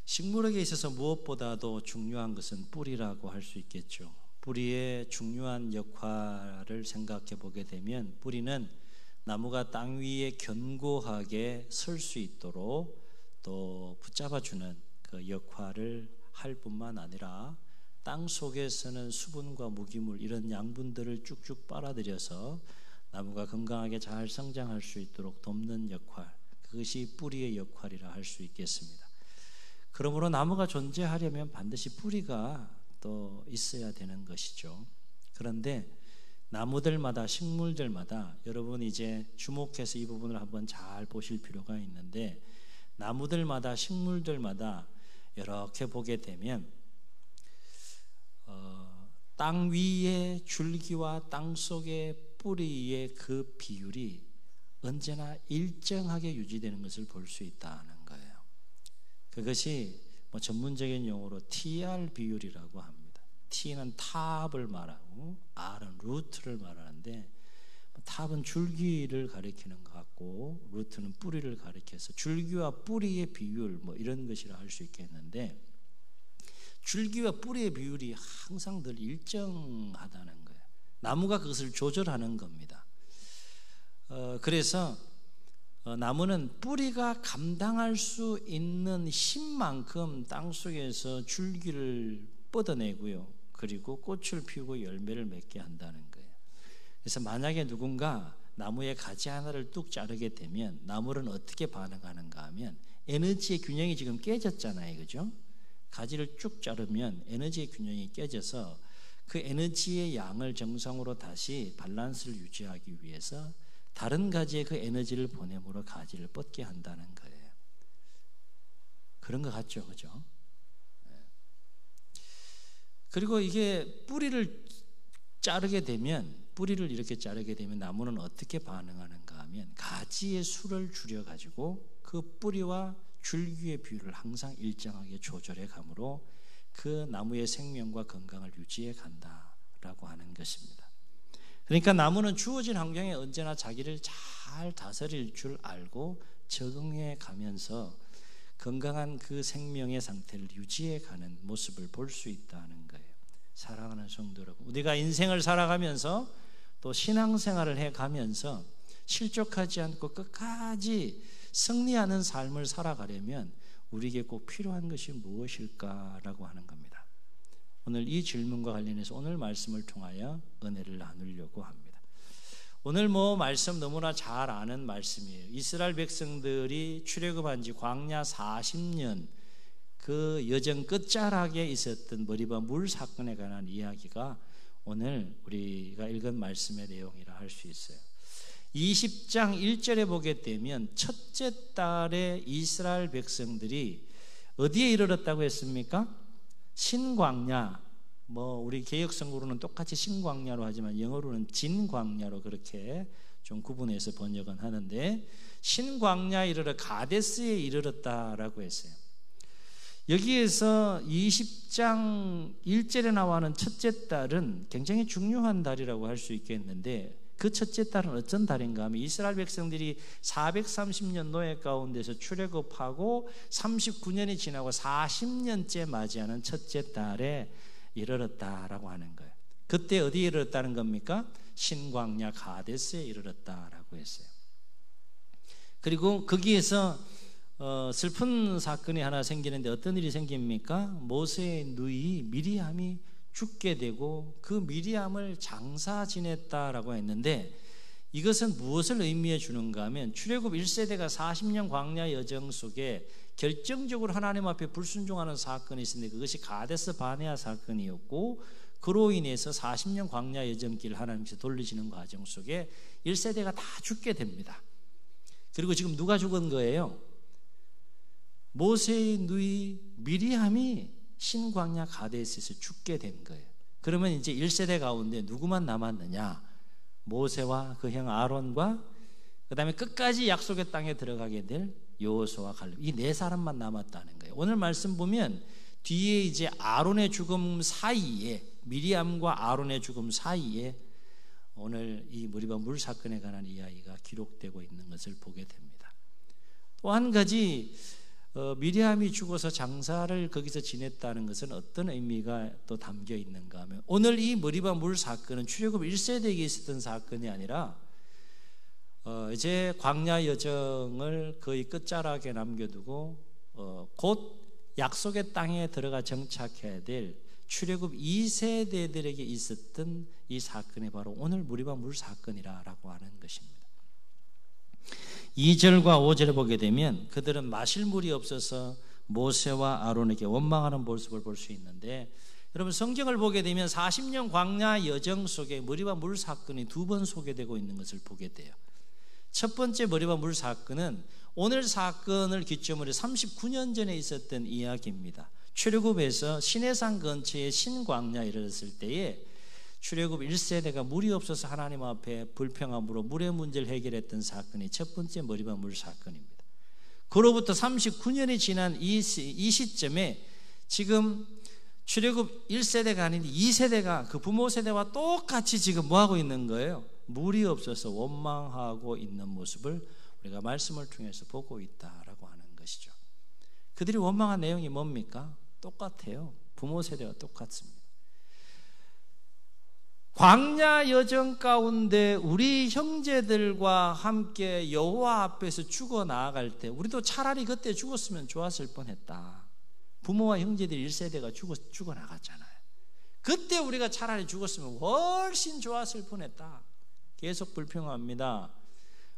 식물에게 있어서 무엇보다도 중요한 것은 뿌리라고 할 수 있겠죠. 뿌리의 중요한 역할을 생각해 보게 되면 뿌리는 나무가 땅 위에 견고하게 설 수 있도록 또 붙잡아주는 그 역할을 할 뿐만 아니라 땅 속에서는 수분과 무기물 이런 양분들을 쭉쭉 빨아들여서 나무가 건강하게 잘 성장할 수 있도록 돕는 역할, 그것이 뿌리의 역할이라 할 수 있겠습니다. 그러므로 나무가 존재하려면 반드시 뿌리가 또 있어야 되는 것이죠. 그런데 나무들마다 식물들마다 여러분 이제 주목해서 이 부분을 한번 잘 보실 필요가 있는데, 나무들마다 식물들마다 이렇게 보게 되면 땅 위의 줄기와 땅 속의 뿌리의 그 비율이 언제나 일정하게 유지되는 것을 볼 수 있다는 거예요. 그것이 전문적인 용어로 TR 비율이라고 합니다. T는 탑을 말하고 R은 루트를 말하는데, 탑은 줄기를 가리키는 것 같고 루트는 뿌리를 가리켜서 줄기와 뿌리의 비율 이런 것이라 할 수 있겠는데, 줄기와 뿌리의 비율이 항상 늘 일정하다는 거예요. 나무가 그것을 조절하는 겁니다. 그래서 나무는 뿌리가 감당할 수 있는 힘만큼 땅 속에서 줄기를 뻗어내고요, 그리고 꽃을 피우고 열매를 맺게 한다는 거예요. 그래서 만약에 누군가 나무의 가지 하나를 뚝 자르게 되면 나무는 어떻게 반응하는가 하면, 에너지의 균형이 지금 깨졌잖아요, 그죠? 가지를 쭉 자르면 에너지의 균형이 깨져서 그 에너지의 양을 정상으로 다시 밸런스를 유지하기 위해서 다른 가지에 그 에너지를 보내므로 가지를 뻗게 한다는 거예요. 그런 것 같죠, 그죠? 그리고 이게 뿌리를 이렇게 자르게 되면 나무는 어떻게 반응하는가 하면, 가지의 수를 줄여가지고 그 뿌리와 줄기의 비율을 항상 일정하게 조절해 가므로 그 나무의 생명과 건강을 유지해 간다라고 하는 것입니다. 그러니까 나무는 주어진 환경에 언제나 자기를 잘 다스릴 줄 알고 적응해 가면서 건강한 그 생명의 상태를 유지해 가는 모습을 볼 수 있다는 거예요. 사랑하는 성도 여러분, 우리가 인생을 살아가면서 또 신앙생활을 해가면서 실족하지 않고 끝까지 승리하는 삶을 살아가려면 우리에게 꼭 필요한 것이 무엇일까라고 하는 겁니다. 오늘 이 질문과 관련해서 오늘 말씀을 통하여 은혜를 나누려고 합니다. 오늘 말씀 너무나 잘 아는 말씀이에요. 이스라엘 백성들이 출애굽한 지 광야 40년 그 여정 끝자락에 있었던 머리바 물 사건에 관한 이야기가 오늘 우리가 읽은 말씀의 내용이라 할 수 있어요. 20장 1절에 보게 되면 첫째 달에 이스라엘 백성들이 어디에 이르렀다고 했습니까? 신광야, 우리 개역성으로는 똑같이 신광야로 하지만 영어로는 진광야로 그렇게 좀 구분해서 번역은 하는데, 신광야에 이르러 가데스에 이르렀다라고 했어요. 여기에서 20장 1절에 나와는 첫째 달은 굉장히 중요한 달이라고 할 수 있겠는데, 그 첫째 달은 어떤 달인가 하면 이스라엘 백성들이 430년 노예 가운데서 출애굽하고 39년이 지나고 40년째 맞이하는 첫째 달에 이르렀다라고 하는 거예요. 그때 어디에 이르렀다는 겁니까? 신광야 가데스에 이르렀다라고 했어요. 그리고 거기에서 슬픈 사건이 하나 생기는데 어떤 일이 생깁니까? 모세의 누이 미리암이 죽게 되고 그 미리암을 장사 지냈다라고 했는데, 이것은 무엇을 의미해 주는가 하면 출애굽 1세대가 40년 광야 여정 속에 결정적으로 하나님 앞에 불순종하는 사건이 있었는데, 그것이 가데스 바네아 사건이었고, 그로 인해서 40년 광야 여정길을 하나님께서 돌리시는 과정 속에 1세대가 다 죽게 됩니다. 그리고 지금 누가 죽은 거예요? 모세의 누이 미리암이 신광야 가데스에서 죽게 된 거예요. 그러면 이제 1세대 가운데 누구만 남았느냐? 모세와 그 형 아론과 그 다음에 끝까지 약속의 땅에 들어가게 될 여호수아와 갈렙, 이 네 사람만 남았다는 거예요. 오늘 말씀 보면 뒤에 이제 아론의 죽음 사이에, 미리암과 아론의 죽음 사이에 오늘 이 머리바 물 사건에 관한 이야기가 기록되고 있는 것을 보게 됩니다. 또 한 가지 미리암이 죽어서 장사를 거기서 지냈다는 것은 어떤 의미가 또 담겨 있는가 하면, 오늘 이 머리바 물 사건은 출애굽 1세대에 있었던 사건이 아니라 이제 광야 여정을 거의 끝자락에 남겨두고 곧 약속의 땅에 들어가 정착해야 될 출애굽 2세대들에게 있었던 이 사건이 바로 오늘 머리바 물 사건이라고 하는 것입니다. 2절과 5절을 보게 되면 그들은 마실 물이 없어서 모세와 아론에게 원망하는 모습을 볼 수 있는데, 여러분 성경을 보게 되면 40년 광야 여정 속에 머리바 물 사건이 2번 소개되고 있는 것을 보게 돼요. 첫 번째 머리바 물 사건은 오늘 사건을 기점으로 39년 전에 있었던 이야기입니다. 출애굽에서 시내산 근처에 신광야에 이르렀을 때에 출애굽 1세대가 물이 없어서 하나님 앞에 불평함으로 물의 문제를 해결했던 사건이 첫 번째 머리바 물 사건입니다. 그로부터 39년이 지난 이 시점에 지금 출애굽 1세대가 아닌 2세대가 그 부모 세대와 똑같이 지금 뭐하고 있는 거예요? 물이 없어서 원망하고 있는 모습을 우리가 말씀을 통해서 보고 있다라고 하는 것이죠. 그들이 원망한 내용이 뭡니까? 똑같아요. 부모 세대와 똑같습니다. 광야 여정 가운데 우리 형제들과 함께 여호와 앞에서 죽어 나아갈 때 우리도 차라리 그때 죽었으면 좋았을 뻔했다. 부모와 형제들 1세대가 죽어 나갔잖아요. 그때 우리가 차라리 죽었으면 훨씬 좋았을 뻔했다. 계속 불평합니다.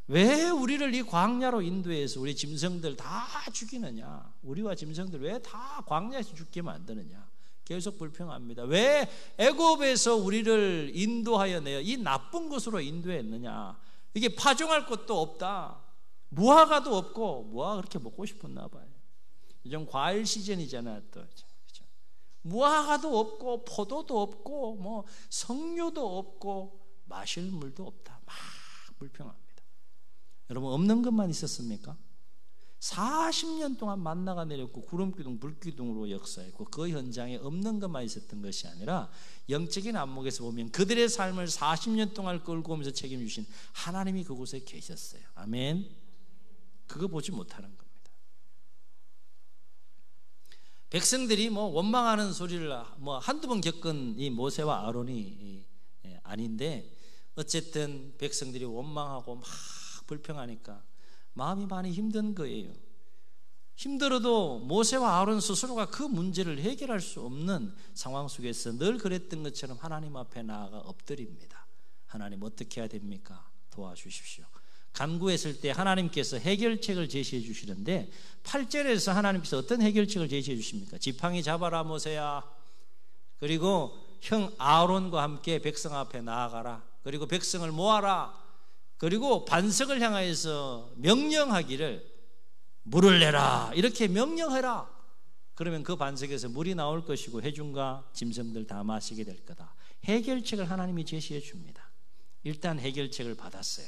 왜 우리를 이 광야로 인도해서 우리 짐승들 다 죽이느냐? 우리와 짐승들 왜 다 광야에서 죽게 만드느냐? 계속 불평합니다. 왜 애굽에서 우리를 인도하여 내어 이 나쁜 곳으로 인도했느냐? 이게 파종할 것도 없다. 무화과도 없고, 무화과 그렇게 먹고 싶었나 봐요. 요즘 과일 시즌이잖아요. 또 그렇죠? 무화과도 없고 포도도 없고 뭐 석류도 없고 마실 물도 없다. 막 불평합니다. 여러분 없는 것만 있었습니까? 40년 동안 만나가 내렸고 구름기둥 불기둥으로 역사했고 그 현장에 없는 것만 있었던 것이 아니라 영적인 안목에서 보면 그들의 삶을 40년 동안 끌고 오면서 책임주신 하나님이 그곳에 계셨어요. 아멘. 그거 보지 못하는 겁니다. 백성들이 뭐 원망하는 소리를 뭐 한두 번 겪은 이 모세와 아론이 아닌데, 어쨌든 백성들이 원망하고 막 불평하니까 마음이 많이 힘든 거예요. 힘들어도 모세와 아론 스스로가 그 문제를 해결할 수 없는 상황 속에서 늘 그랬던 것처럼 하나님 앞에 나아가 엎드립니다. 하나님 어떻게 해야 됩니까? 도와주십시오. 간구했을 때 하나님께서 해결책을 제시해 주시는데 8절에서 하나님께서 어떤 해결책을 제시해 주십니까? 지팡이 잡아라 모세야. 그리고 형 아론과 함께 백성 앞에 나아가라. 그리고 백성을 모아라. 그리고 반석을 향하여서 명령하기를 물을 내라. 이렇게 명령해라. 그러면 그 반석에서 물이 나올 것이고 회중과 짐승들 다 마시게 될 거다. 해결책을 하나님이 제시해 줍니다. 일단 해결책을 받았어요.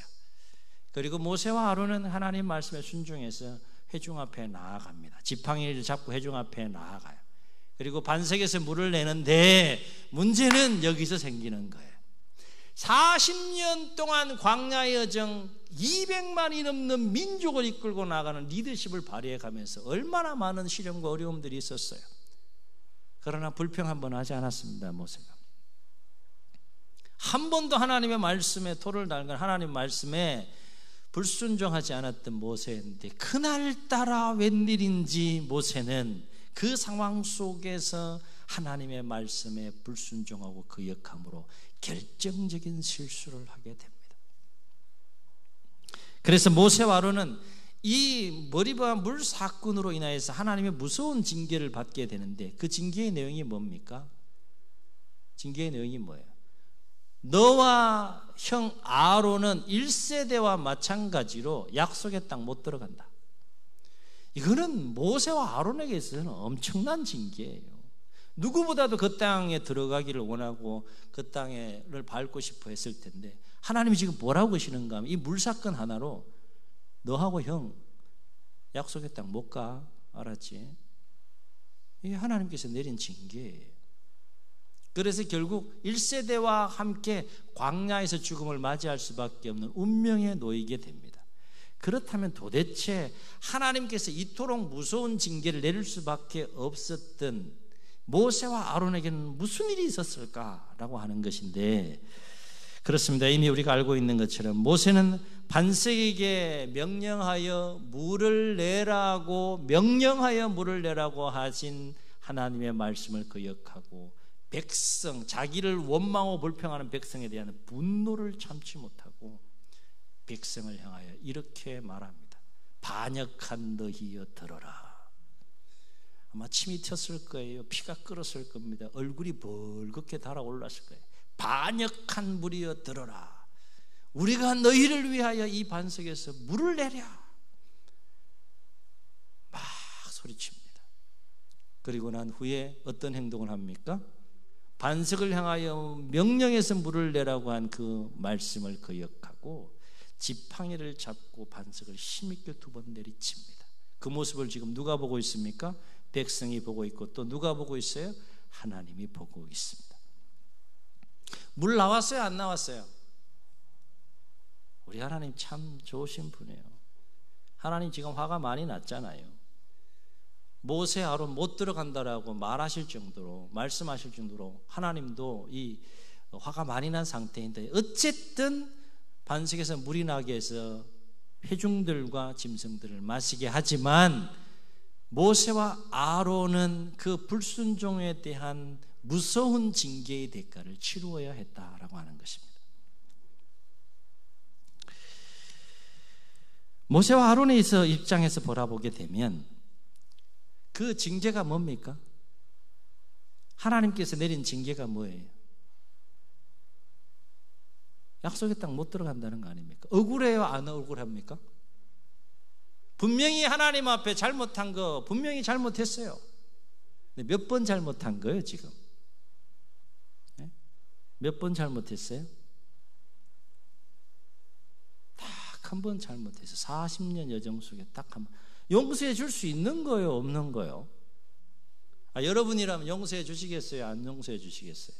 그리고 모세와 아론은 하나님 말씀에 순종해서 회중 앞에 나아갑니다. 지팡이를 잡고 회중 앞에 나아가요. 그리고 반석에서 물을 내는데 문제는 여기서 생기는 거예요. 40년 동안 광야 여정 200만이 넘는 민족을 이끌고 나가는 리더십을 발휘해 가면서 얼마나 많은 시련과 어려움들이 있었어요. 그러나 불평 한번 하지 않았습니다. 모세가 한 번도 하나님의 말씀에 토를 달건 하나님 말씀에 불순종하지 않았던 모세인데, 그날따라 웬일인지 모세는 그 상황 속에서 하나님의 말씀에 불순종하고 거역함으로 결정적인 실수를 하게 됩니다. 그래서 모세와 아론은 이 머리바 물 사건으로 인하여서 하나님의 무서운 징계를 받게 되는데, 그 징계의 내용이 뭡니까? 징계의 내용이 뭐예요? 너와 형 아론은 1세대와 마찬가지로 약속의 땅 못 들어간다. 이거는 모세와 아론에게 있어서는 엄청난 징계예요. 누구보다도 그 땅에 들어가기를 원하고 그 땅을 밟고 싶어 했을 텐데, 하나님이 지금 뭐라고 하시는가 하면 이 물사건 하나로 너하고 형 약속의 땅 못 가. 알았지? 이게 하나님께서 내린 징계예요. 그래서 결국 1세대와 함께 광야에서 죽음을 맞이할 수밖에 없는 운명에 놓이게 됩니다. 그렇다면 도대체 하나님께서 이토록 무서운 징계를 내릴 수밖에 없었던 모세와 아론에게는 무슨 일이 있었을까라고 하는 것인데, 그렇습니다. 이미 우리가 알고 있는 것처럼 모세는 반석에게 명령하여 물을 내라고 하신 하나님의 말씀을 거역하고 백성, 자기를 원망하고 불평하는 백성에 대한 분노를 참지 못하고 백성을 향하여 이렇게 말합니다. 반역한 너희여 들어라. 아마 침이 튀었을 거예요. 피가 끓었을 겁니다. 얼굴이 벌겋게 달아올랐을 거예요. 반역한 무리여 들어라. 우리가 너희를 위하여 이 반석에서 물을 내랴. 막 소리칩니다. 그리고 난 후에 어떤 행동을 합니까? 반석을 향하여 명령해서 물을 내라고 한 그 말씀을 거역하고 지팡이를 잡고 반석을 힘있게 2번 내리칩니다. 그 모습을 지금 누가 보고 있습니까? 백성이 보고 있고, 또 누가 보고 있어요? 하나님이 보고 있습니다. 물 나왔어요? 안 나왔어요? 우리 하나님 참 좋으신 분이에요. 하나님 지금 화가 많이 났잖아요. 모세 아론 못 들어간다라고 말하실 정도로, 말씀하실 정도로 하나님도 이 화가 많이 난 상태인데, 어쨌든 반석에서 물이 나게 해서 회중들과 짐승들을 마시게 하지만 모세와 아론은 그 불순종에 대한 무서운 징계의 대가를 치루어야 했다라고 하는 것입니다. 모세와 아론의 입장에서 바라보게 되면 그 징계가 뭡니까? 하나님께서 내린 징계가 뭐예요? 약속의 땅 못 들어간다는 거 아닙니까? 억울해요? 안 억울합니까? 분명히 하나님 앞에 잘못한 거 분명히 잘못했어요. 몇 번 잘못한 거예요 지금? 몇 번 잘못했어요? 딱 한 번 잘못해서 40년 여정 속에 딱 한 번. 용서해 줄 수 있는 거예요? 없는 거예요? 여러분이라면 용서해 주시겠어요? 안 용서해 주시겠어요?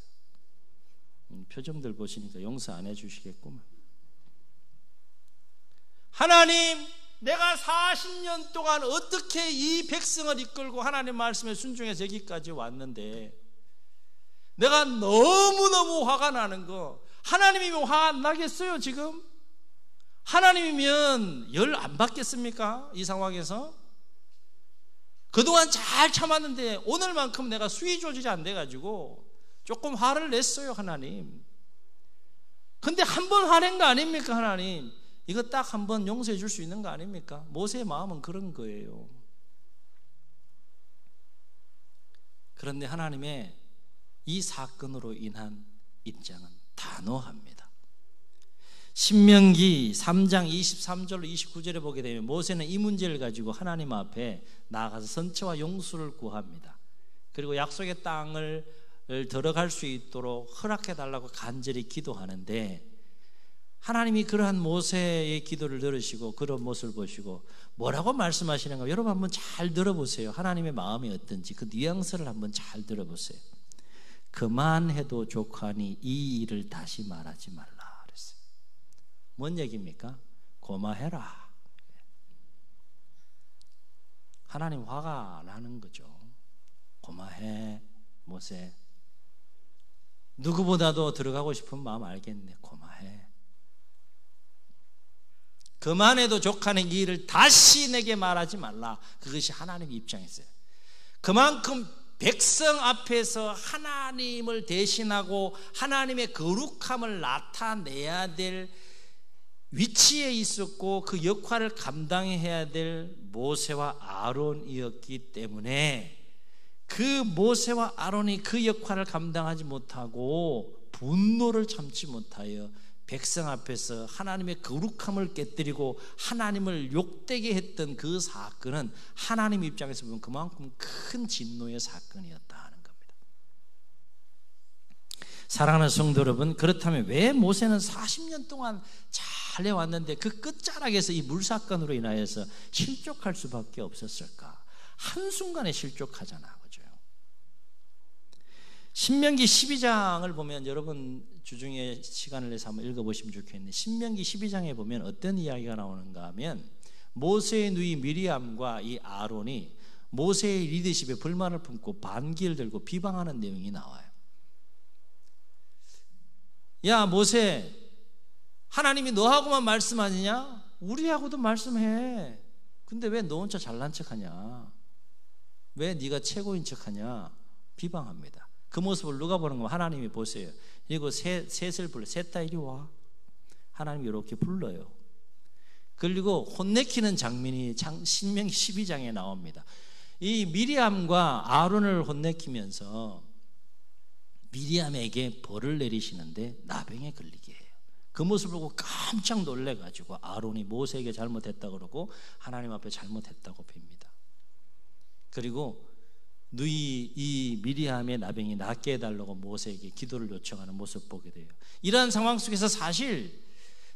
표정들 보시니까 용서 안 해 주시겠구만. 하나님, 내가 40년 동안 어떻게 이 백성을 이끌고 하나님 말씀에 순종해서 여기까지 왔는데 내가 너무너무 화가 나는 거, 하나님이면 화 안 나겠어요 지금? 하나님이면 열 안 받겠습니까? 이 상황에서 그동안 잘 참았는데 오늘만큼 내가 수위 조절이 안 돼가지고 조금 화를 냈어요 하나님. 근데 한 번 화낸 거 아닙니까 하나님? 이거 딱 한 번 용서해 줄 수 있는 거 아닙니까? 모세의 마음은 그런 거예요. 그런데 하나님의 이 사건으로 인한 입장은 단호합니다. 신명기 3장 23절로 29절에 보게 되면 모세는 이 문제를 가지고 하나님 앞에 나아가서 선처와 용서를 구합니다. 그리고 약속의 땅을 들어갈 수 있도록 허락해 달라고 간절히 기도하는데, 하나님이 그러한 모세의 기도를 들으시고 그런 모습을 보시고 뭐라고 말씀하시는가 여러분 한번 잘 들어보세요. 하나님의 마음이 어떤지 그 뉘앙스를 한번 잘 들어보세요. 그만해도 족하니 이 일을 다시 말하지 말라 그랬어요. 뭔 얘기입니까? 고마해라. 하나님 화가 나는 거죠. 고마해 모세. 누구보다도 들어가고 싶은 마음 알겠네. 고마해. 그만해도 족하는 이 일을 다시 내게 말하지 말라. 그것이 하나님의 입장이었어요. 그만큼 백성 앞에서 하나님을 대신하고 하나님의 거룩함을 나타내야 될 위치에 있었고 그 역할을 감당해야 될 모세와 아론이었기 때문에 그 모세와 아론이 그 역할을 감당하지 못하고 분노를 참지 못하여 백성 앞에서 하나님의 거룩함을 깨뜨리고 하나님을 욕되게 했던 그 사건은 하나님 입장에서 보면 그만큼 큰 진노의 사건이었다 하는 겁니다. 사랑하는 성도 여러분, 그렇다면 왜 모세는 40년 동안 잘 해왔는데 그 끝자락에서 이 물사건으로 인하여서 실족할 수밖에 없었을까? 한순간에 실족하잖아, 그죠? 신명기 12장을 보면 여러분 주중에 시간을 내서 한번 읽어보시면 좋겠는데, 신명기 12장에 보면 어떤 이야기가 나오는가 하면, 모세의 누이 미리암과 이 아론이 모세의 리더십에 불만을 품고 반기를 들고 비방하는 내용이 나와요. 야 모세, 하나님이 너하고만 말씀하느냐? 우리하고도 말씀해. 근데 왜 너 혼자 잘난 척하냐? 왜 네가 최고인 척하냐? 비방합니다. 그 모습을 누가 보는 거면 하나님이 보세요. 그리고 셋을 불러. 셋 다 이리 와. 하나님이 이렇게 불러요. 그리고 혼내키는 장면이 신명기 12장에 나옵니다. 이 미리암과 아론을 혼내키면서 미리암에게 벌을 내리시는데 나병에 걸리게 해요. 그 모습을 보고 깜짝 놀래가지고 아론이 모세에게 잘못했다고 그러고 하나님 앞에 잘못했다고 빕니다. 그리고 누이 이 미리암의 나병이 낫게 해달라고 모세에게 기도를 요청하는 모습 보게 돼요. 이러한 상황 속에서 사실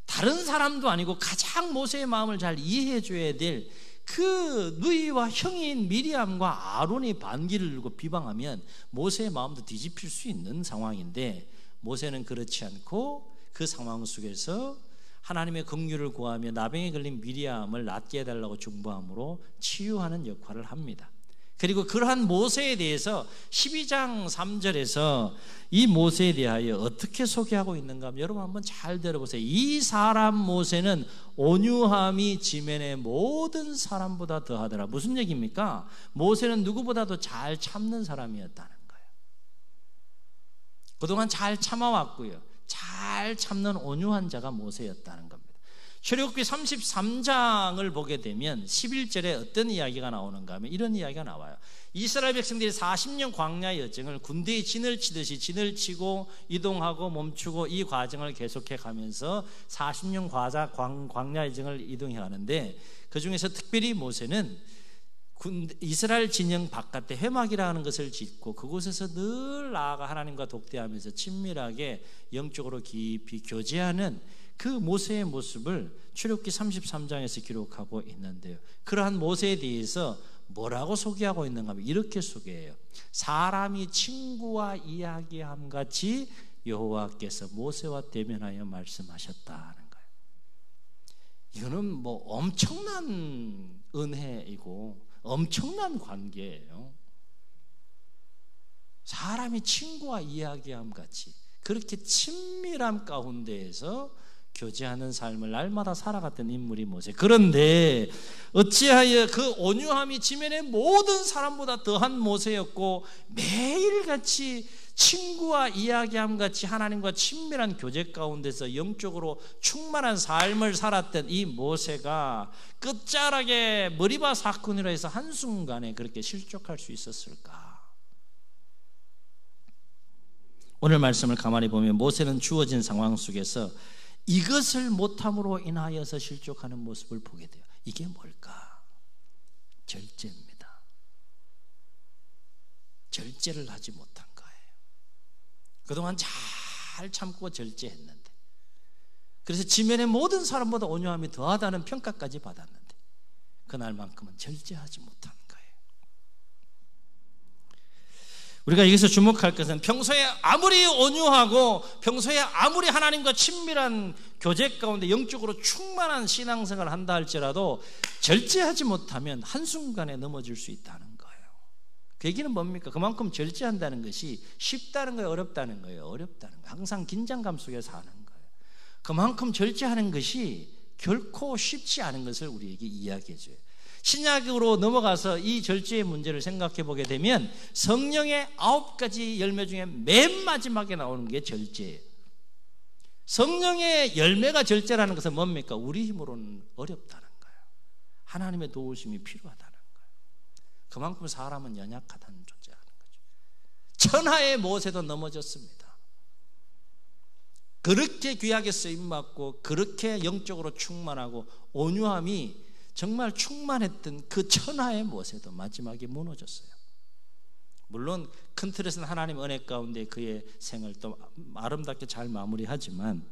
다른 사람도 아니고 가장 모세의 마음을 잘 이해해 줘야 될 그 누이와 형인 미리암과 아론이 반기를 들고 비방하면 모세의 마음도 뒤집힐 수 있는 상황인데, 모세는 그렇지 않고 그 상황 속에서 하나님의 긍휼을 구하며 나병에 걸린 미리암을 낫게 해달라고 중보함으로 치유하는 역할을 합니다. 그리고 그러한 모세에 대해서 12장 3절에서 이 모세에 대하여 어떻게 소개하고 있는가 하면, 여러분 한번 잘 들어보세요. 이 사람 모세는 온유함이 지면의 모든 사람보다 더하더라. 무슨 얘기입니까? 모세는 누구보다도 잘 참는 사람이었다는 거예요. 그동안 잘 참아왔고요, 잘 참는 온유한 자가 모세였다는 겁니다. 출애굽기 33장을 보게 되면 11절에 어떤 이야기가 나오는가 하면 이런 이야기가 나와요. 이스라엘 백성들이 40년 광야 여정을 군대의 진을 치듯이 진을 치고 이동하고 멈추고 이 과정을 계속해 가면서 40년 광야 여정을 이동해 가는데, 그 중에서 특별히 모세는 이스라엘 진영 바깥에 회막이라는 것을 짓고 그곳에서 늘 나아가 하나님과 독대하면서 친밀하게 영적으로 깊이 교제하는 그 모세의 모습을 출애굽기 33장에서 기록하고 있는데요, 그러한 모세에 대해서 뭐라고 소개하고 있는가 하면 이렇게 소개해요. 사람이 친구와 이야기함 같이 여호와께서 모세와 대면하여 말씀하셨다는 거예요. 이거는 뭐 엄청난 은혜이고 엄청난 관계예요. 사람이 친구와 이야기함 같이 그렇게 친밀함 가운데에서 교제하는 삶을 날마다 살아갔던 인물이 모세. 그런데 어찌하여 그 온유함이 지면의 모든 사람보다 더한 모세였고, 매일같이 친구와 이야기함 같이 하나님과 친밀한 교제 가운데서 영적으로 충만한 삶을 살았던 이 모세가 끝자락에 머리바 사건이라 해서 한순간에 그렇게 실족할 수 있었을까? 오늘 말씀을 가만히 보면 모세는 주어진 상황 속에서 이것을 못함으로 인하여서 실족하는 모습을 보게 돼요. 이게 뭘까? 절제입니다. 절제를 하지 못한 거예요. 그동안 잘 참고 절제했는데, 그래서 지면의 모든 사람보다 온유함이 더하다는 평가까지 받았는데 그날만큼은 절제하지 못한 거예요. 우리가 여기서 주목할 것은 평소에 아무리 온유하고 평소에 아무리 하나님과 친밀한 교제 가운데 영적으로 충만한 신앙생활을 한다 할지라도 절제하지 못하면 한순간에 넘어질 수 있다는 거예요. 그 얘기는 뭡니까? 그만큼 절제한다는 것이 쉽다는 거예요? 어렵다는 거예요? 어렵다는 거예요. 항상 긴장감 속에서 하는 거예요. 그만큼 절제하는 것이 결코 쉽지 않은 것을 우리에게 이야기해 줘요. 신약으로 넘어가서 이 절제의 문제를 생각해 보게 되면 성령의 9가지 열매 중에 맨 마지막에 나오는 게 절제예요. 성령의 열매가 절제라는 것은 뭡니까? 우리 힘으로는 어렵다는 거예요. 하나님의 도우심이 필요하다는 거예요. 그만큼 사람은 연약하다는 존재라는 거죠. 천하의 모세도 넘어졌습니다. 그렇게 귀하게 쓰임받고 그렇게 영적으로 충만하고 온유함이 정말 충만했던 그 천하의 모세도 마지막에 무너졌어요. 물론 큰 틀에서는 하나님 은혜 가운데 그의 생을 또 아름답게 잘 마무리하지만,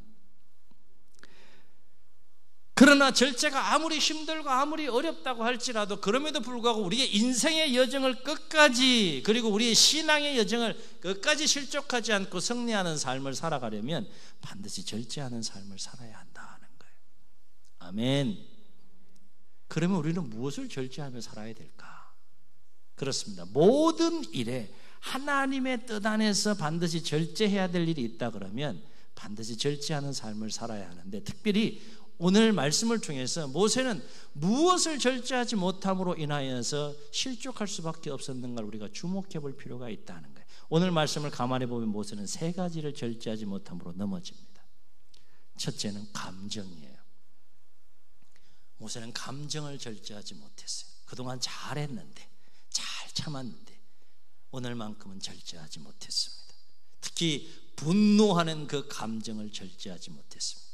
그러나 절제가 아무리 힘들고 아무리 어렵다고 할지라도 그럼에도 불구하고 우리의 인생의 여정을 끝까지, 그리고 우리의 신앙의 여정을 끝까지 실족하지 않고 승리하는 삶을 살아가려면 반드시 절제하는 삶을 살아야 한다는 거예요. 아멘. 그러면 우리는 무엇을 절제하며 살아야 될까? 그렇습니다. 모든 일에 하나님의 뜻 안에서 반드시 절제해야 될 일이 있다 그러면 반드시 절제하는 삶을 살아야 하는데, 특별히 오늘 말씀을 통해서 모세는 무엇을 절제하지 못함으로 인하여서 실족할 수밖에 없었는가를 우리가 주목해 볼 필요가 있다는 거예요. 오늘 말씀을 가만히 보면 모세는 세 가지를 절제하지 못함으로 넘어집니다. 첫째는 감정이에요. 모세는 감정을 절제하지 못했어요. 그동안 잘했는데, 잘 참았는데 오늘만큼은 절제하지 못했습니다. 특히 분노하는 그 감정을 절제하지 못했습니다.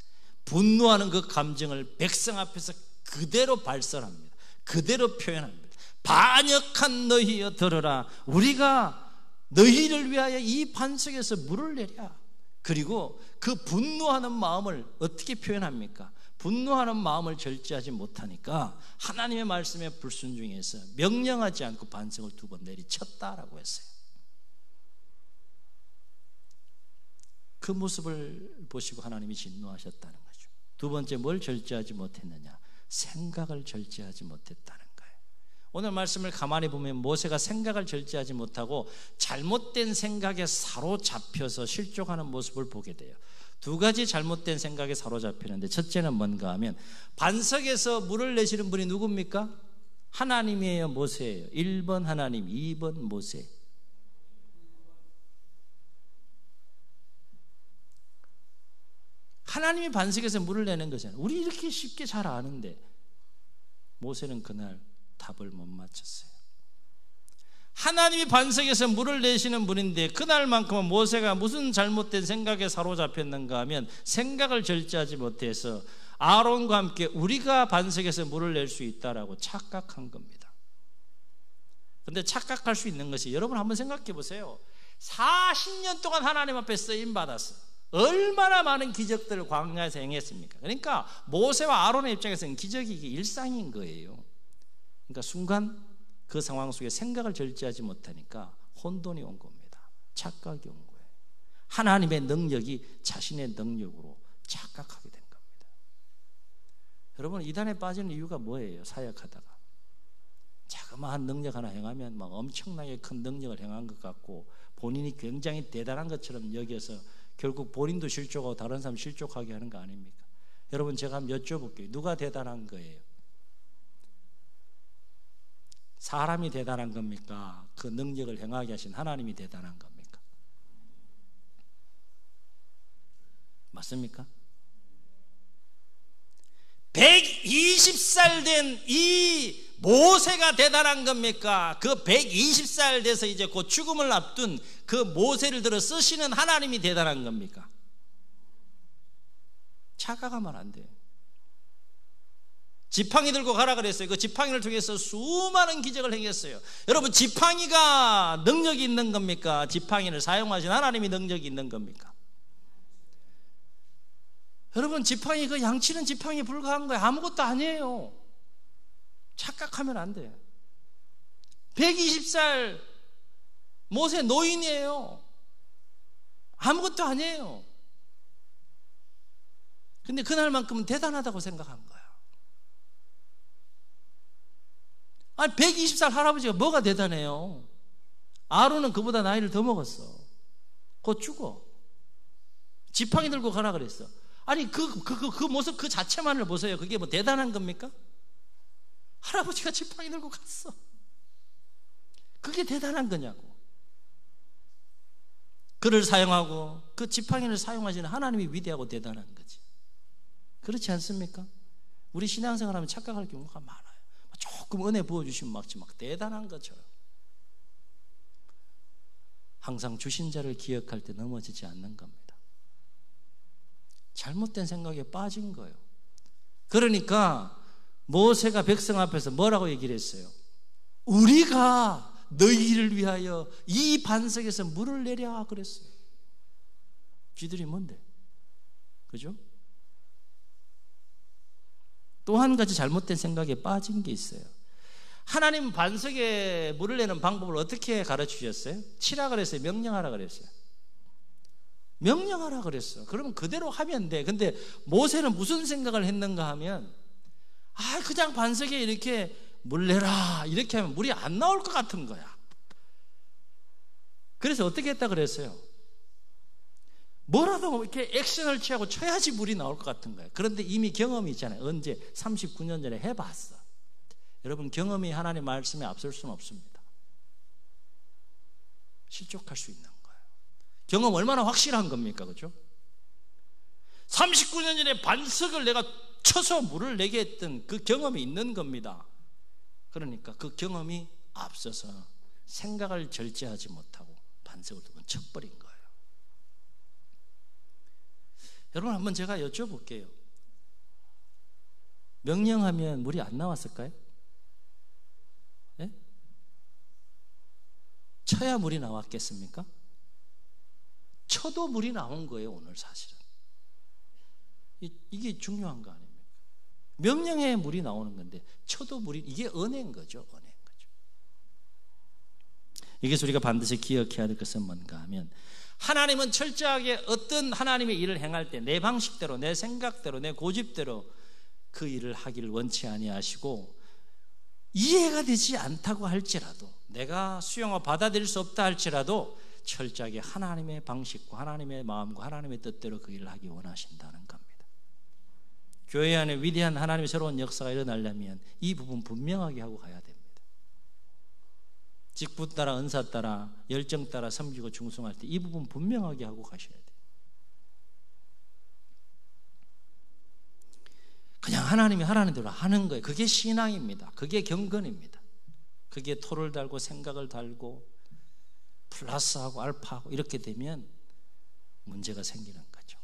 분노하는 그 감정을 백성 앞에서 그대로 발설합니다. 그대로 표현합니다. 반역한 너희여 들으라. 우리가 너희를 위하여 이 반석에서 물을 내랴. 그리고 그 분노하는 마음을 어떻게 표현합니까? 분노하는 마음을 절제하지 못하니까 하나님의 말씀에 불순종해서 명령하지 않고 반석을 2번 내리쳤다라고 했어요. 그 모습을 보시고 하나님이 진노하셨다는 거죠. 2번째, 뭘 절제하지 못했느냐? 생각을 절제하지 못했다는 거예요. 오늘 말씀을 가만히 보면 모세가 생각을 절제하지 못하고 잘못된 생각에 사로잡혀서 실족하는 모습을 보게 돼요. 2가지 잘못된 생각에 사로잡히는데, 첫째는 뭔가 하면 반석에서 물을 내시는 분이 누굽니까? 하나님이에요, 모세예요? 1번 하나님, 2번 모세. 하나님이 반석에서 물을 내는 거잖아요. 우리 이렇게 쉽게 잘 아는데 모세는 그날 답을 못 맞췄어요. 하나님이 반석에서 물을 내시는 분인데 그날만큼은 모세가 무슨 잘못된 생각에 사로잡혔는가 하면 생각을 절제하지 못해서 아론과 함께 우리가 반석에서 물을 낼 수 있다라고 착각한 겁니다. 그런데 착각할 수 있는 것이, 여러분 한번 생각해 보세요. 40년 동안 하나님 앞에 쓰임받았어. 얼마나 많은 기적들을 광야에서 행했습니까? 그러니까 모세와 아론의 입장에서는 기적이 이게 일상인 거예요. 그러니까 순간 그 상황 속에 생각을 절제하지 못하니까 혼돈이 온 겁니다. 착각이 온 거예요. 하나님의 능력이 자신의 능력으로 착각하게 된 겁니다. 여러분, 이단에 빠지는 이유가 뭐예요? 사역하다가 자그마한 능력 하나 행하면 막 엄청나게 큰 능력을 행한 것 같고 본인이 굉장히 대단한 것처럼 여겨서 결국 본인도 실족하고 다른 사람 실족하게 하는 거 아닙니까? 여러분, 제가 한번 여쭤볼게요. 누가 대단한 거예요? 사람이 대단한 겁니까? 그 능력을 행하게 하신 하나님이 대단한 겁니까? 맞습니까? 120살 된 이 모세가 대단한 겁니까? 그 120살 돼서 이제 곧 죽음을 앞둔 그 모세를 들어 쓰시는 하나님이 대단한 겁니까? 착각하면 안 돼요. 지팡이 들고 가라 그랬어요. 그 지팡이를 통해서 수많은 기적을 행했어요. 여러분, 지팡이가 능력이 있는 겁니까? 지팡이를 사용하신 하나님이 능력이 있는 겁니까? 여러분, 지팡이 그 양치는 지팡이에 불과한 거예요. 아무것도 아니에요. 착각하면 안 돼요. 120살 모세 노인이에요. 아무것도 아니에요. 근데 그날만큼은 대단하다고 생각한 거야. 아니, 120살 할아버지가 뭐가 대단해요? 아론은 그보다 나이를 더 먹었어. 곧 죽어. 지팡이 들고 가라 그랬어. 아니, 그 모습 그 자체만을 보세요. 그게 뭐 대단한 겁니까? 할아버지가 지팡이 들고 갔어. 그게 대단한 거냐고. 그를 사용하고 그 지팡이를 사용하시는 하나님이 위대하고 대단한 거지. 그렇지 않습니까? 우리 신앙생활하면 착각할 경우가 많아요. 조금 은혜 부어주시면 막 대단한 것처럼. 항상 주신 자를 기억할 때 넘어지지 않는 겁니다. 잘못된 생각에 빠진 거예요. 그러니까 모세가 백성 앞에서 뭐라고 얘기를 했어요? 우리가 너희를 위하여 이 반석에서 물을 내랴 그랬어요. 쥐들이 뭔데? 그죠? 또 한 가지 잘못된 생각에 빠진 게 있어요. 하나님 반석에 물을 내는 방법을 어떻게 가르치셨어요? 치라 그랬어요? 명령하라 그랬어요? 명령하라 그랬어. 그러면 그대로 하면 돼. 근데 모세는 무슨 생각을 했는가 하면 그냥 반석에 이렇게 물 내라 이렇게 하면 물이 안 나올 것 같은 거야. 그래서 어떻게 했다 그랬어요? 뭐라도 이렇게 액션을 취하고 쳐야지 물이 나올 것 같은 거예요. 그런데 이미 경험이 있잖아요. 언제? 39년 전에 해봤어. 여러분, 경험이 하나님의 말씀에 앞설 수는 없습니다. 실족할 수 있는 거예요. 경험 얼마나 확실한 겁니까? 그죠? 39년 전에 반석을 내가 쳐서 물을 내게 했던 그 경험이 있는 겁니다. 그러니까 그 경험이 앞서서 생각을 절제하지 못하고 반석을 두 번 쳐버린 거예요. 여러분, 한번 제가 여쭤볼게요. 명령하면 물이 안 나왔을까요? 네? 쳐야 물이 나왔겠습니까? 쳐도 물이 나온 거예요. 오늘 사실은 이게 중요한 거 아닙니까? 명령에 물이 나오는 건데 쳐도 물이, 이게 은혜인 거죠. 은혜인 거죠. 여기서 우리가 반드시 기억해야 될 것은 뭔가 하면, 하나님은 철저하게 어떤 하나님의 일을 행할 때 내 방식대로, 내 생각대로, 내 고집대로 그 일을 하기를 원치 아니하시고, 이해가 되지 않다고 할지라도, 내가 수용하고 받아들일 수 없다 할지라도 철저하게 하나님의 방식과 하나님의 마음과 하나님의 뜻대로 그 일을 하기 원하신다는 겁니다. 교회 안에 위대한 하나님의 새로운 역사가 일어나려면 이 부분 분명하게 하고 가야 됩니다. 직분 따라, 은사 따라, 열정 따라 섬기고 충성할 때 이 부분 분명하게 하고 가셔야 돼요. 그냥 하나님이 하라는 대로 하는 거예요. 그게 신앙입니다. 그게 경건입니다. 그게 토를 달고 생각을 달고 플러스하고 알파하고 이렇게 되면 문제가 생기는 거죠.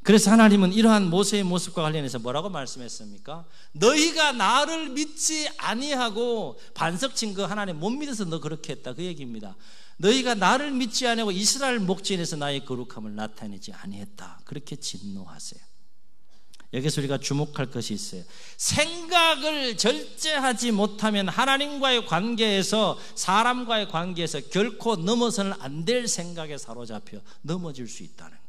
그래서 하나님은 이러한 모세의 모습과 관련해서 뭐라고 말씀했습니까? 너희가 나를 믿지 아니하고, 반석 친 거 하나님 못 믿어서 너 그렇게 했다, 그 얘기입니다. 너희가 나를 믿지 아니하고 이스라엘 목전에서 나의 거룩함을 나타내지 아니했다, 그렇게 진노하세요. 여기서 우리가 주목할 것이 있어요. 생각을 절제하지 못하면 하나님과의 관계에서, 사람과의 관계에서 결코 넘어서는 안 될 생각에 사로잡혀 넘어질 수 있다는 거예요.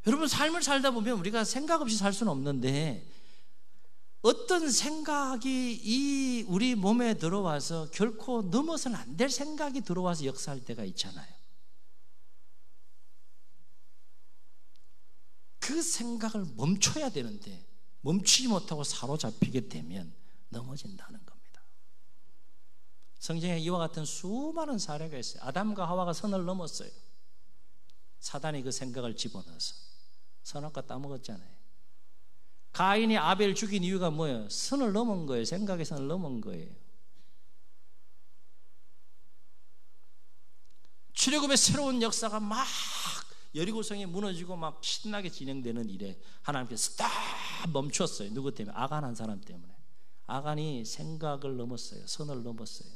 여러분, 삶을 살다 보면 우리가 생각 없이 살 수는 없는데, 어떤 생각이 우리 몸에 들어와서 결코 넘어서는 안 될 생각이 들어와서 역사할 때가 있잖아요. 그 생각을 멈춰야 되는데 멈추지 못하고 사로잡히게 되면 넘어진다는 겁니다. 성경에 이와 같은 수많은 사례가 있어요. 아담과 하와가 선을 넘었어요. 사단이 그 생각을 집어넣어서 선악과 따먹었잖아요. 가인이 아벨 죽인 이유가 뭐예요? 선을 넘은 거예요. 생각의 선을 넘은 거예요. 출애굽의 새로운 역사가 막 여리고성이 무너지고 막 신나게 진행되는 일에 하나님께서 딱 멈췄어요. 누구 때문에? 아간 한 사람 때문에. 아간이 생각을 넘었어요. 선을 넘었어요.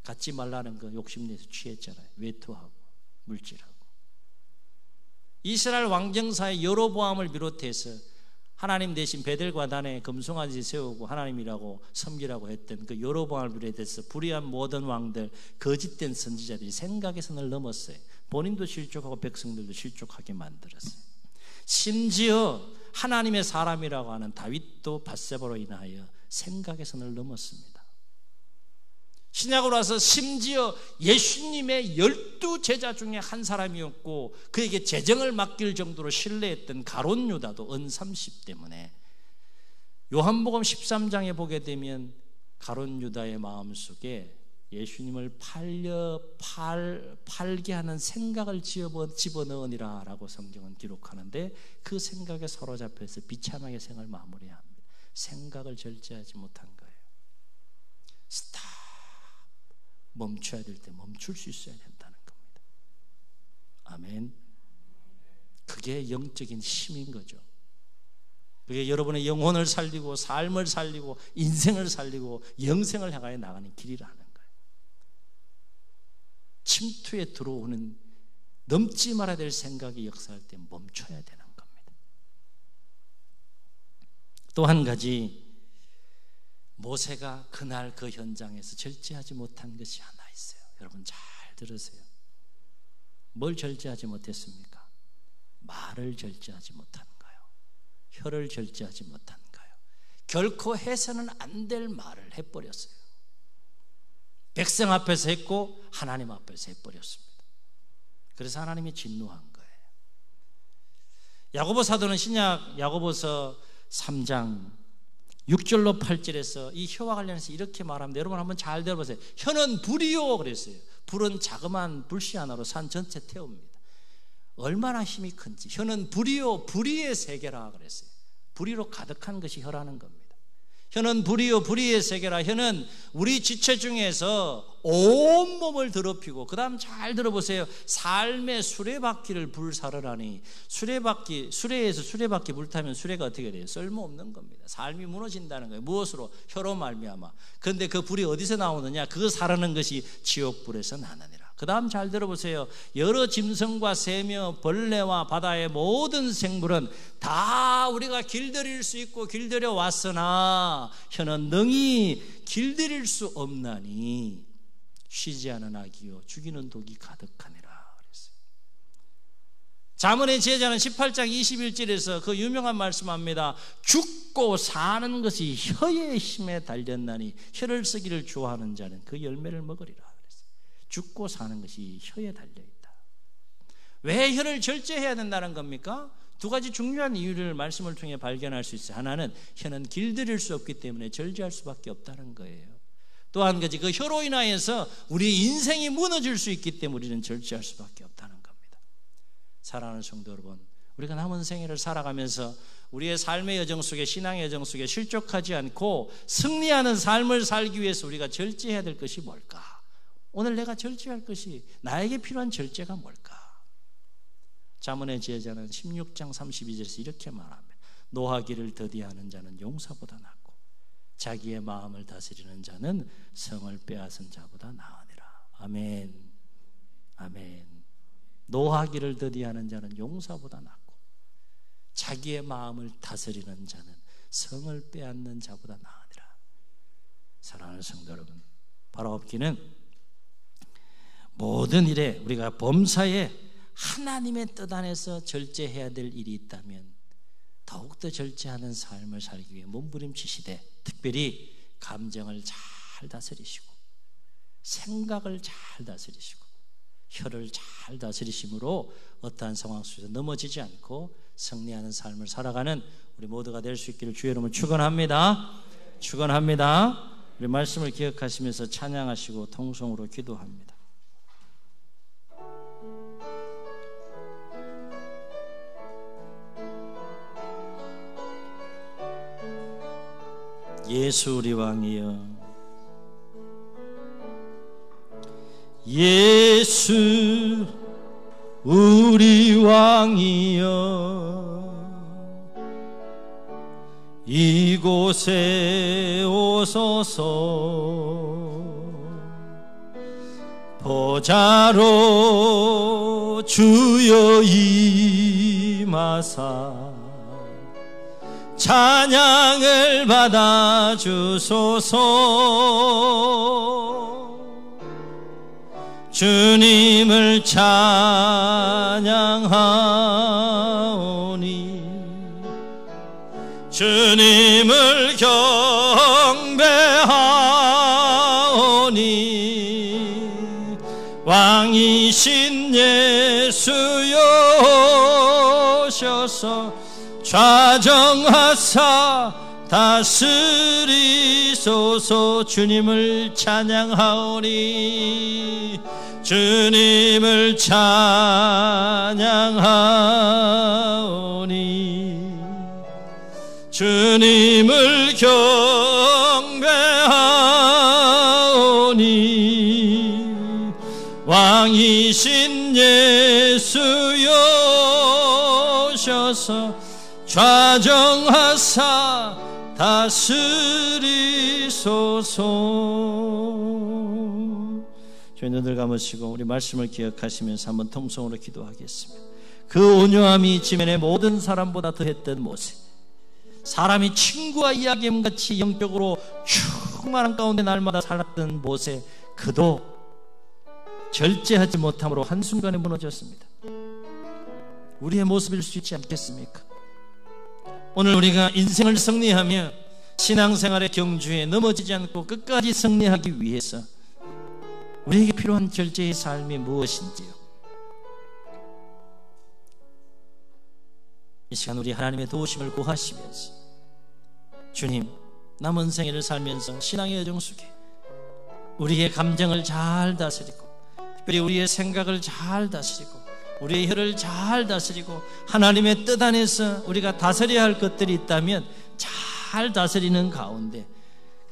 갖지 말라는 거 욕심내서 취했잖아요. 외투하고 물질하고. 이스라엘 왕정사의 여로보암을 비롯해서 하나님 대신 베델과 단에 금송아지 세우고 하나님이라고 섬기라고 했던 그 여로보암을 비롯해서 불의한 모든 왕들, 거짓된 선지자들이 생각의 선을 넘었어요. 본인도 실족하고 백성들도 실족하게 만들었어요. 심지어 하나님의 사람이라고 하는 다윗도 밧세바로 인하여 생각의 선을 넘었습니다. 신약으로 와서 심지어 예수님의 12제자 중에 한 사람이었고 그에게 재정을 맡길 정도로 신뢰했던 가룟 유다도 은30 때문에 요한복음 13장에 보게 되면 가룟 유다의 마음속에 예수님을 팔게 하는 생각을 집어넣으니라 라고 성경은 기록하는데, 그 생각에 사로잡혀서 비참하게 생을 마무리합니다. 생각을 절제하지 못한 거예요. 스탑! 멈춰야 될 때 멈출 수 있어야 된다는 겁니다. 아멘. 그게 영적인 힘인 거죠. 그게 여러분의 영혼을 살리고 삶을 살리고 인생을 살리고 영생을 향하여 나가는 길이라는 거예요. 침투에 들어오는 넘지 말아야 될 생각이 역사할 때 멈춰야 되는 겁니다. 또 한 가지, 모세가 그날 그 현장에서 절제하지 못한 것이 하나 있어요. 여러분 잘 들으세요. 뭘 절제하지 못했습니까? 말을 절제하지 못한 거예요. 혀를 절제하지 못한 거예요. 결코 해서는 안 될 말을 해버렸어요. 백성 앞에서 했고 하나님 앞에서 해버렸습니다. 그래서 하나님이 진노한 거예요. 야고보 사도는 신약 야고보서 3장 6절로 8절에서 이 혀와 관련해서 이렇게 말합니다. 여러분 한번 잘 들어보세요. 혀는 불이요 그랬어요. 불은 자그마한 불씨 하나로 산 전체 태웁니다. 얼마나 힘이 큰지. 혀는 불이요 불의의 세계라 그랬어요. 불의로 가득한 것이 혀라는 겁니다. 혀는 불이요 불의의 세계라. 혀는 우리 지체 중에서 온몸을 더럽히고, 그 다음 잘 들어보세요. 삶의 수레바퀴를 불사르라니. 수레에서 수레바퀴 불타면 수레가 어떻게 돼요? 쓸모없는 겁니다. 삶이 무너진다는 거예요. 무엇으로? 혀로 말미암아. 그런데 그 불이 어디서 나오느냐? 그 사르는 것이 지옥불에서 나느니라. 그 다음 잘 들어보세요. 여러 짐승과 새며 벌레와 바다의 모든 생물은 다 우리가 길들일 수 있고 길들여 왔으나 혀는 능히 길들일 수 없나니 쉬지 않은 악이요 죽이는 독이 가득하니라 그랬어요. 잠언의 제자는 18장 21절에서 그 유명한 말씀합니다. 죽고 사는 것이 혀의 힘에 달렸나니 혀를 쓰기를 좋아하는 자는 그 열매를 먹으리라. 죽고 사는 것이 혀에 달려있다. 왜 혀를 절제해야 된다는 겁니까? 두 가지 중요한 이유를 말씀을 통해 발견할 수 있어요. 하나는 혀는 길들일 수 없기 때문에 절제할 수밖에 없다는 거예요. 또 한 가지, 그 혀로 인하여서 우리 인생이 무너질 수 있기 때문에 우리는 절제할 수밖에 없다는 겁니다. 사랑하는 성도 여러분, 우리가 남은 생애를 살아가면서 우리의 삶의 여정 속에, 신앙의 여정 속에 실족하지 않고 승리하는 삶을 살기 위해서 우리가 절제해야 될 것이 뭘까? 오늘 내가 절제할 것이, 나에게 필요한 절제가 뭘까? 잠언의 제자는 16장 32절에서 이렇게 말합니다. 노하기를 더디하는 자는 용사보다 낫고 자기의 마음을 다스리는 자는 성을 빼앗은 자보다 나으니라. 아멘. 아멘. 노하기를 더디하는 자는 용사보다 낫고 자기의 마음을 다스리는 자는 성을 빼앗는 자보다 나으니라. 사랑하는 성도 여러분, 바로 없기는 모든 일에 우리가 범사에 하나님의 뜻 안에서 절제해야 될 일이 있다면 더욱더 절제하는 삶을 살기 위해 몸부림치시되, 특별히 감정을 잘 다스리시고 생각을 잘 다스리시고 혀를 잘 다스리심으로 어떠한 상황 속에서 넘어지지 않고 승리하는 삶을 살아가는 우리 모두가 될 수 있기를 주의 이름으로 축원합니다. 축원합니다. 우리 말씀을 기억하시면서 찬양하시고 통성으로 기도합니다. 예수 우리 왕이여, 예수 우리 왕이여, 이곳에 오소서. 보좌로 주여 임하사 찬양을 받아 주소서. 주님을 찬양하오니 주님을 경배하오니 왕이신 예수여 오셔서 좌정하사 다스리소서. 주님을 찬양하오니 주님을 찬양하오니 주님을 경배하오니 왕이신 예수여 오셔서 좌정하사 다스리소서. 저희 눈을 감으시고 우리 말씀을 기억하시면서 한번 통성으로 기도하겠습니다. 그 온유함이 지면의 모든 사람보다 더했던 모세, 사람이 친구와 이야기함같이 영적으로 충만한 가운데 날마다 살았던 모세, 그도 절제하지 못함으로 한순간에 무너졌습니다. 우리의 모습일 수 있지 않겠습니까? 오늘 우리가 인생을 승리하며 신앙생활의 경주에 넘어지지 않고 끝까지 승리하기 위해서 우리에게 필요한 절제의 삶이 무엇인지요? 이 시간 우리 하나님의 도우심을 구하시면서, 주님, 남은 생애를 살면서 신앙의 여정 속에 우리의 감정을 잘 다스리고, 특별히 우리의 생각을 잘 다스리고, 우리의 혀를 잘 다스리고, 하나님의 뜻 안에서 우리가 다스려야 할 것들이 있다면 잘 다스리는 가운데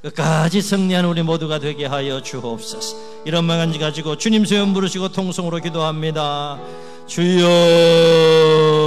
끝까지 승리하는 우리 모두가 되게 하여 주옵소서. 이런 마음을 가지고 주님 소원 부르시고 통성으로 기도합니다. 주여